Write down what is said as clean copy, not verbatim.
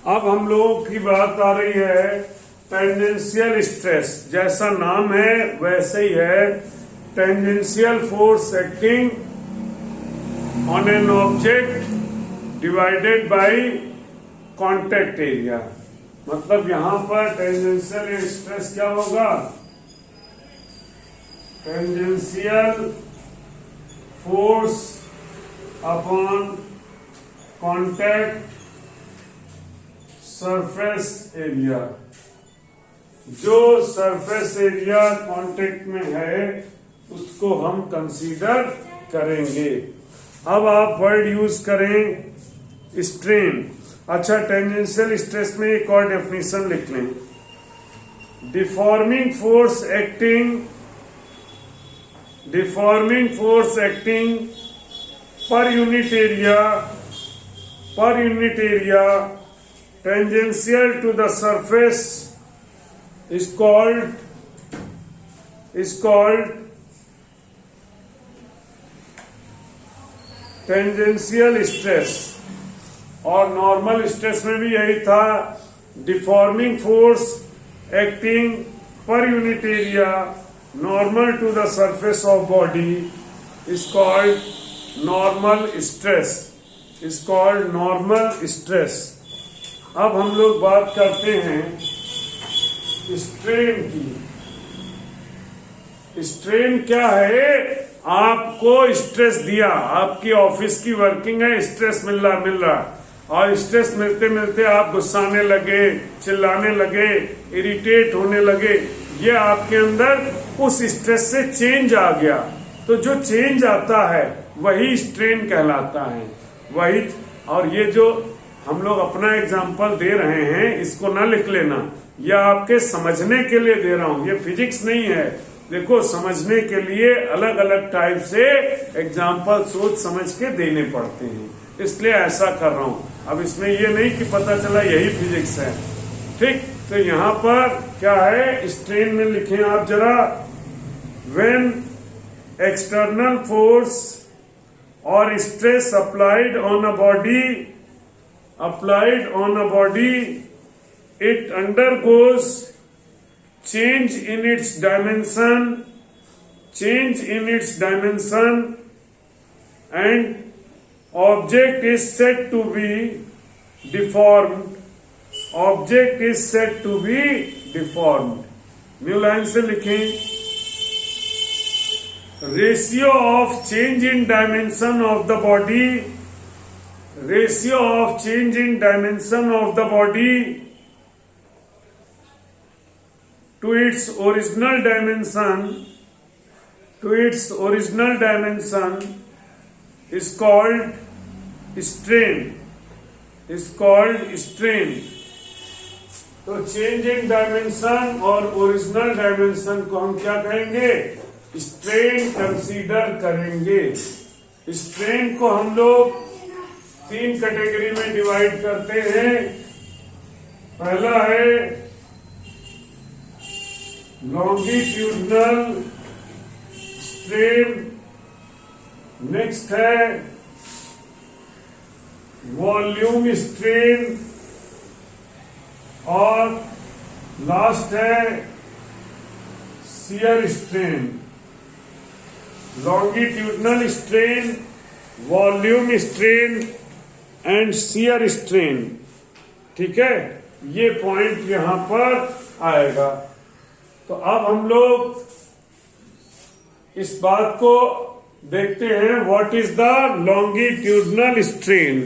अब हम लोगों की बात आ रही है टेंजेंशियल स्ट्रेस। जैसा नाम है वैसे ही है, tangential force acting on an object divided by contact area. मतलब यहां पर टेंजेंशियल स्ट्रेस क्या होगा? Tangential force upon contact surface area. जो सरफेस एरिया कांटेक्ट में है उसको हम कंसीडर करेंगे। अब आप वर्ड यूज करें स्ट्रेन। अच्छा, टेंजेंशियल स्ट्रेस में एक और डेफिनेशन लिख लें। डिफॉर्मिंग फोर्स एक्टिंग पर unit area tangential to the surface is called tangential stress। और नॉर्मल स्ट्रेस में भी यही था, डिफॉर्मिंग फोर्स एक्टिंग पर unit area normal to the surface of body is called normal stress. अब हम लोग बात करते हैं स्ट्रेन की। स्ट्रेन क्या है? आपको स्ट्रेस दिया, आपकी ऑफिस की वर्किंग है, स्ट्रेस मिल रहा और स्ट्रेस मिलते मिलते आप गुस्साने लगे, चिल्लाने लगे, इरिटेट होने लगे। ये आपके अंदर उस स्ट्रेस से चेंज आ गया। तो जो चेंज आता है वही स्ट्रेन कहलाता है। वही, और ये जो हम लोग अपना एग्जाम्पल दे रहे हैं इसको ना लिख लेना, यह आपके समझने के लिए दे रहा हूं, ये फिजिक्स नहीं है। देखो, समझने के लिए अलग अलग टाइप से एग्जाम्पल सोच समझ के देने पड़ते हैं, इसलिए ऐसा कर रहा हूं। अब इसमें ये नहीं कि पता चला यही फिजिक्स है, ठीक। तो यहाँ पर क्या है, स्ट्रेन में लिखें आप जरा, व्हेन एक्सटर्नल फोर्स और stress applied on a body, it undergoes change in its dimension, and object is said to be deformed. New line से लिखें, ratio of change in dimension of the body to its original dimension is called strain। तो change in dimension और original dimension को हम क्या कहेंगे? Strain consider करेंगे। Strain को हम लोग 3 कैटेगरी में डिवाइड करते हैं। पहला है लॉन्गिट्यूडनल स्ट्रेन, नेक्स्ट है वॉल्यूम स्ट्रेन और लास्ट है shear strain. Longitudinal strain, volume strain and shear strain, ठीक है। ये पॉइंट यहां पर आएगा। तो अब हम लोग इस बात को देखते हैं, what is the longitudinal strain.